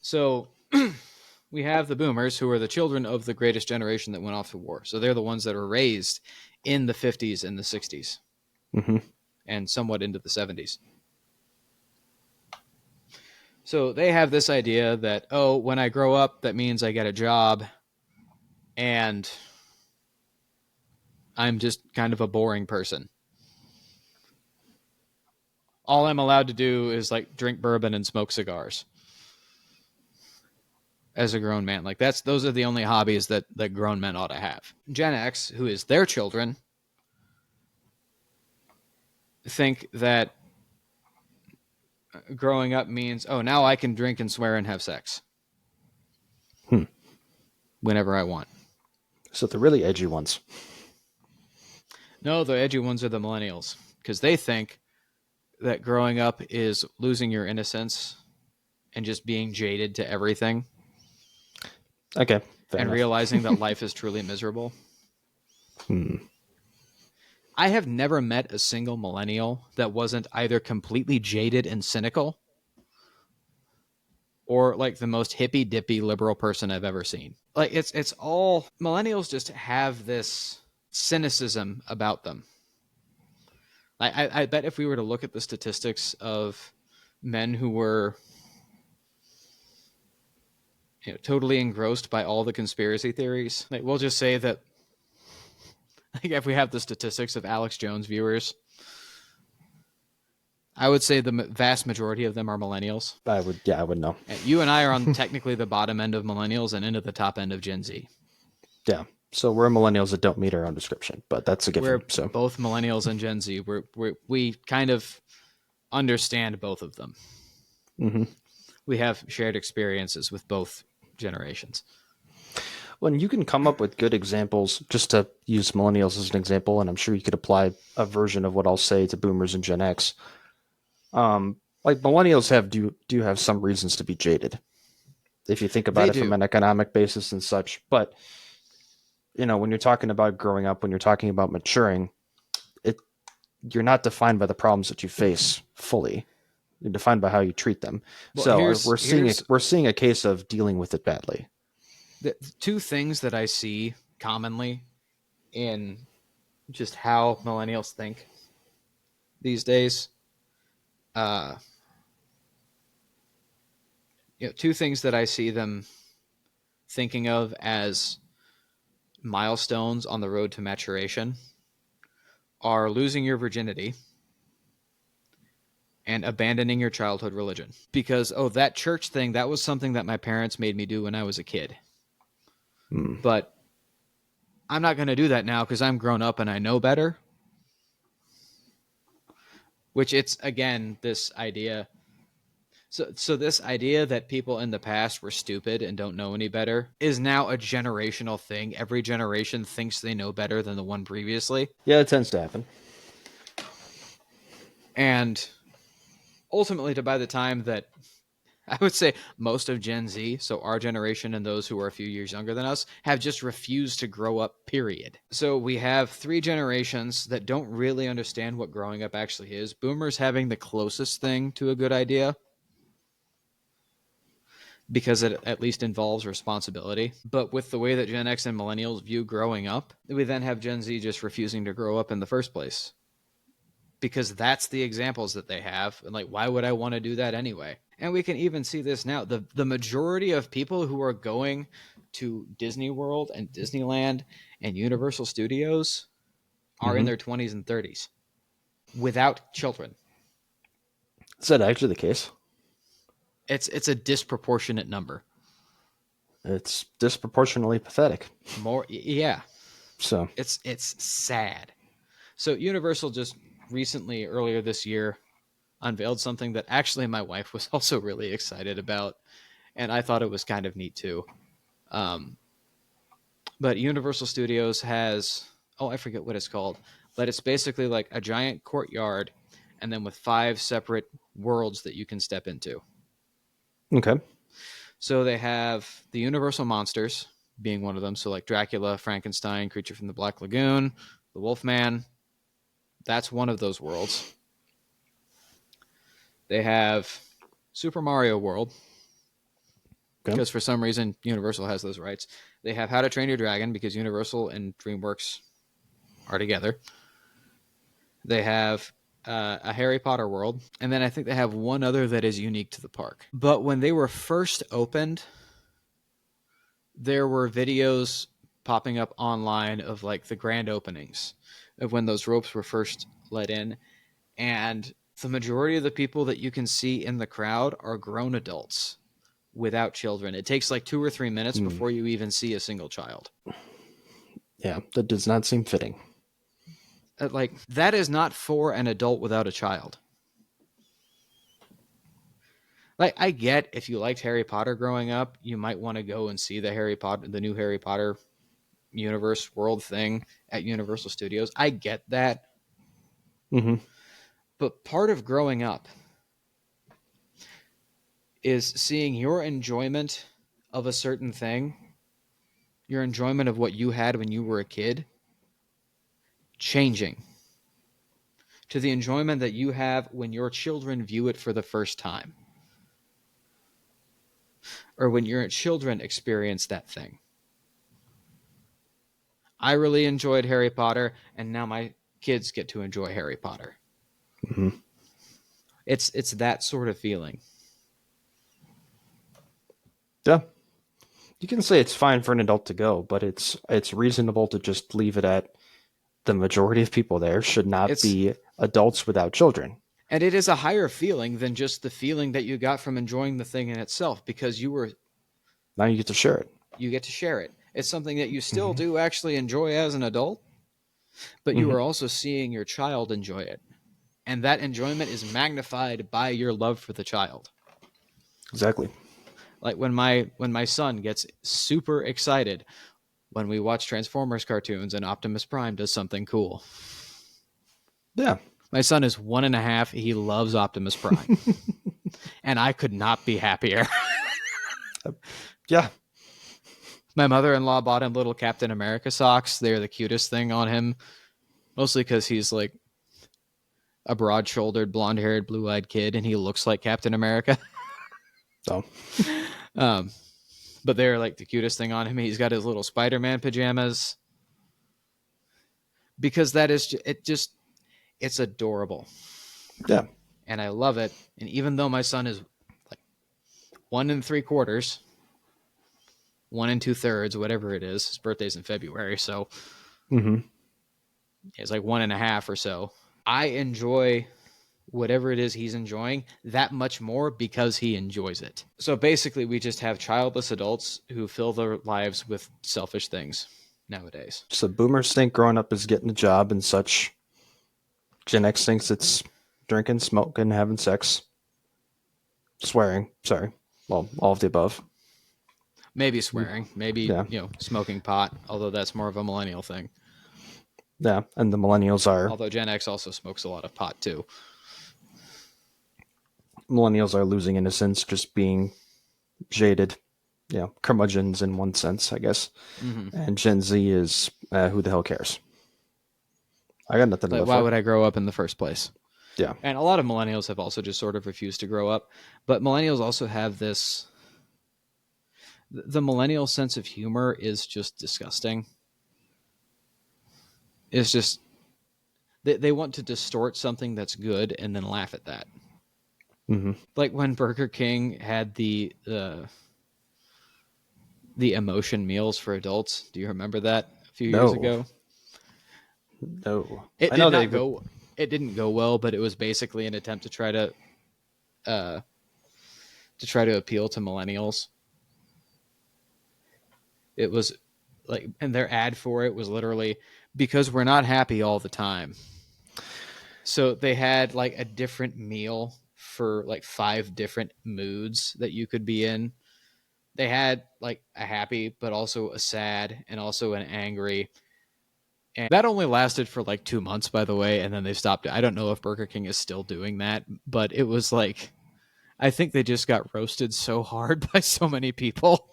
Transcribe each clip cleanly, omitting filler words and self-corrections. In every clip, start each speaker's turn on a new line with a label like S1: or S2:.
S1: So we have the boomers, who are the children of the greatest generation that went off to war. So they're the ones that were raised in the 50s and the 60s
S2: Mm-hmm.
S1: and somewhat into the 70s. So they have this idea that, oh, when I grow up, that means I get a job and I'm just kind of a boring person. All I'm allowed to do is like drink bourbon and smoke cigars as a grown man. Like those are the only hobbies that grown men ought to have. Gen X, who is their children, think that growing up means, oh, now I can drink and swear and have sex whenever I want.
S2: So the really edgy ones.
S1: No, the edgy ones are the millennials, because they think that growing up is losing your innocence and just being jaded to everything
S2: Okay, fair
S1: and
S2: enough.
S1: realizing that life is truly miserable. I have never met a single millennial that wasn't either completely jaded and cynical or like the most hippy dippy liberal person I've ever seen. Like it's all millennials just have this cynicism about them. I bet if we were to look at the statistics of men who were totally engrossed by all the conspiracy theories, like we'll just say that like if we have the statistics of Alex Jones viewers, I would say the vast majority of them are millennials.
S2: I would know.
S1: You and I are on technically the bottom end of millennials and into the top end of Gen Z.
S2: Yeah. So we're millennials that don't meet our own description, but that's a given.
S1: We're
S2: So
S1: both millennials and Gen Z. We kind of understand both of them.
S2: mm-hmm.
S1: We have shared experiences with both generations.
S2: When you can come up with good examples, just to use millennials as an example, and I'm sure you could apply a version of what I'll say to boomers and Gen X. Like millennials do have some reasons to be jaded, if you think about
S1: They
S2: it from
S1: do.
S2: an economic basis and such. But when you're talking about growing up, when you're talking about maturing, you're not defined by the problems that you face fully. You're defined by how you treat them.
S1: Well,
S2: So
S1: here's
S2: we're seeing a case of dealing with it badly.
S1: the two things that I see commonly in just how millennials think these days. Uh, two things that I see them thinking of as milestones on the road to maturation are losing your virginity and abandoning your childhood religion. Because, oh, that church thing, that was something that my parents made me do when I was a kid. But I'm not going to do that now because I'm grown up and I know better. Which it's, again, this idea. So this idea that people in the past were stupid and don't know any better is now a generational thing. Every generation thinks they know better than the one previously.
S2: Yeah, it tends to happen.
S1: And ultimately, by the time that I would say most of Gen Z, so our generation and those who are a few years younger than us, have just refused to grow up, period. So we have three generations that don't really understand what growing up actually is. Boomers having the closest thing to a good idea because it at least involves responsibility. But with the way that Gen X and millennials view growing up, we then have Gen Z just refusing to grow up in the first place because that's the examples that they have. And like, why would I want to do that anyway? And we can even see this now. The majority of people who are going to Disney World and Disneyland and Universal Studios are in their 20s and 30s without children.
S2: Is that actually the case?
S1: It's a disproportionate number.
S2: It's disproportionately pathetic.
S1: More, yeah.
S2: So
S1: It's sad. So Universal just recently, earlier this year, unveiled something that actually my wife was also really excited about, and I thought it was kind of neat too. But Universal Studios has, oh, I forget what it's called, but it's basically like a giant courtyard and then with 5 separate worlds that you can step into.
S2: okay.
S1: So they have the Universal monsters being one of them. So like Dracula, Frankenstein, Creature from the Black Lagoon, the Wolfman. That's one of those worlds. They have Super Mario World, because for some reason Universal has those rights. They have How to Train Your Dragon because Universal and DreamWorks are together. They have a Harry Potter world, and then I think they have one other that is unique to the park. But when they were first opened, there were videos popping up online of like the grand openings of when those ropes were first let in, and the majority of the people that you can see in the crowd are grown adults without children. It takes like 2 or 3 minutes before you even see a single child.
S2: Yeah, that does not seem fitting.
S1: Like, that is not for an adult without a child. Like, I get if you liked Harry Potter growing up, you might want to go and see the new Harry Potter universe world thing at Universal Studios. I get that.
S2: Mm-hmm.
S1: But part of growing up is seeing your enjoyment of a certain thing, your enjoyment of what you had when you were a kid, changing to the enjoyment that you have when your children view it for the first time, or when your children experience that thing. I really enjoyed Harry Potter, and now my kids get to enjoy Harry Potter.
S2: Mm-hmm.
S1: It's that sort of feeling.
S2: Yeah. You can say it's fine for an adult to go, but it's reasonable to just leave it at the majority of people there should not be adults without children.
S1: And it is a higher feeling than just the feeling that you got from enjoying the thing in itself, because
S2: now you get to share it.
S1: You get to share it. It's something that you still do actually enjoy as an adult, but you are also seeing your child enjoy it. And that enjoyment is magnified by your love for the child.
S2: Exactly.
S1: Like when my son gets super excited when we watch Transformers cartoons and Optimus Prime does something cool.
S2: Yeah.
S1: My son is 1.5. He loves Optimus Prime. And I could not be happier.
S2: Yeah.
S1: My mother-in-law bought him little Captain America socks. They're the cutest thing on him. Mostly because he's like a broad-shouldered, blonde-haired, blue-eyed kid, and he looks like Captain America.
S2: So,
S1: but they're like the cutest thing on him. He's got his little Spider-Man pajamas. Because that is it's adorable.
S2: Yeah.
S1: And I love it. And even though my son is like 1 3/4, 1 2/3, whatever it is, his birthday's in February, so it's like 1.5 or so. I enjoy whatever it is he's enjoying that much more because he enjoys it. So basically, we just have childless adults who fill their lives with selfish things nowadays.
S2: So boomers think growing up is getting a job and such. Gen X thinks it's drinking, smoking, having sex, swearing. Sorry. Well, all of the above.
S1: Maybe swearing, maybe smoking pot, although that's more of a millennial thing.
S2: Yeah, and the millennials are...
S1: Although Gen X also smokes a lot of pot too.
S2: Millennials are losing innocence, just being jaded. Yeah, curmudgeons in one sense, I guess. And Gen Z is who the hell cares? I got nothing to live for.
S1: Why would I grow up in the first place?
S2: Yeah.
S1: And a lot of millennials have also just sort of refused to grow up. But millennials also have this... The millennial sense of humor is just disgusting. It's just... They want to distort something that's good and then laugh at that. Like when Burger King had the emotion meals for adults. Do you remember that a few years ago?
S2: No.
S1: It didn't go well, but it was basically an attempt to try to appeal to millennials. It was like, and their ad for it was literally, because we're not happy all the time. So they had like a different meal for like 5 different moods that you could be in. They had like a happy, but also a sad, and also an angry. And that only lasted for like 2 months, by the way, and then they stopped it. I don't know if Burger King is still doing that, but it was like, I think they just got roasted so hard by so many people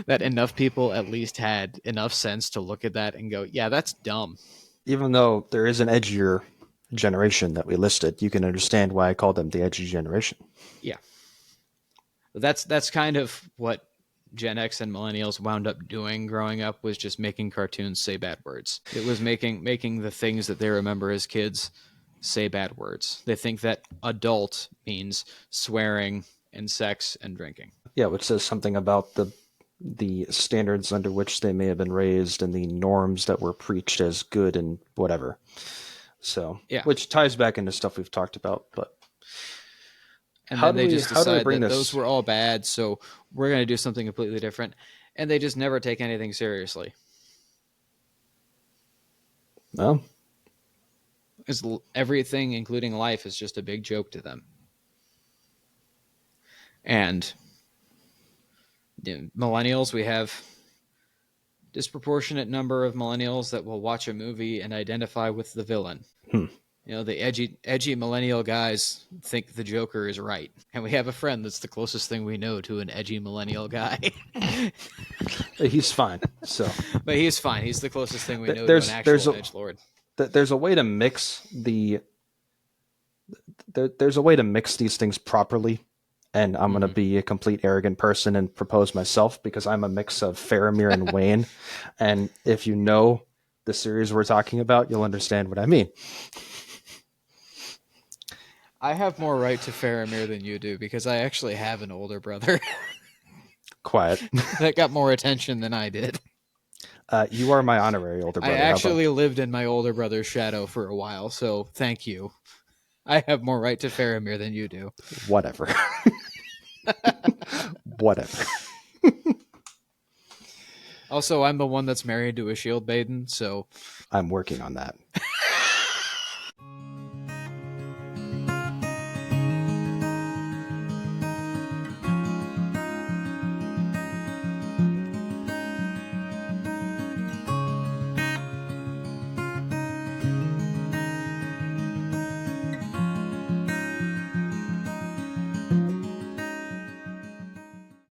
S1: that enough people at least had enough sense to look at that and go, yeah, that's dumb.
S2: Even though there is an edgier generation that we listed, you can understand why I call them the edgy generation.
S1: Yeah. That's kind of what Gen X and millennials wound up doing growing up was just making cartoons say bad words. It was making the things that they remember as kids say bad words. They think that adult means swearing and sex and drinking.
S2: Yeah, which says something about the standards under which they may have been raised and the norms that were preached as good and whatever. So,
S1: Yeah.
S2: which ties back into stuff we've talked about. But
S1: And
S2: How
S1: then
S2: do
S1: they
S2: we-
S1: just
S2: how do we
S1: decide
S2: bring
S1: that
S2: this-
S1: those were all bad, so we're going to do something completely different. And they just never take anything seriously.
S2: well,
S1: Everything, including life, is just a big joke to them. And millennials, we have disproportionate number of millennials that will watch a movie and identify with the villain. The edgy millennial guys think the Joker is right, and we have a friend that's the closest thing we know to an edgy millennial guy.
S2: he's fine. So
S1: But he's fine. He's the closest thing we know
S2: There's-
S1: to an
S2: there's
S1: actual
S2: a-
S1: edgelord.
S2: there's a way to mix there's a way to mix these things properly. And I'm going to be a complete arrogant person and propose myself because I'm a mix of Faramir and Wayne. And if you know the series we're talking about, you'll understand what I mean.
S1: I have more right to Faramir than you do because I actually have an older brother
S2: Quiet.
S1: that got more attention than I did.
S2: You are my honorary older brother.
S1: I
S2: How about-
S1: actually lived in my older brother's shadow for a while, so thank you. I have more right to Faramir than you do.
S2: Whatever. Whatever.
S1: Also, I'm the one that's married to a shield maiden, so
S2: I'm working on that.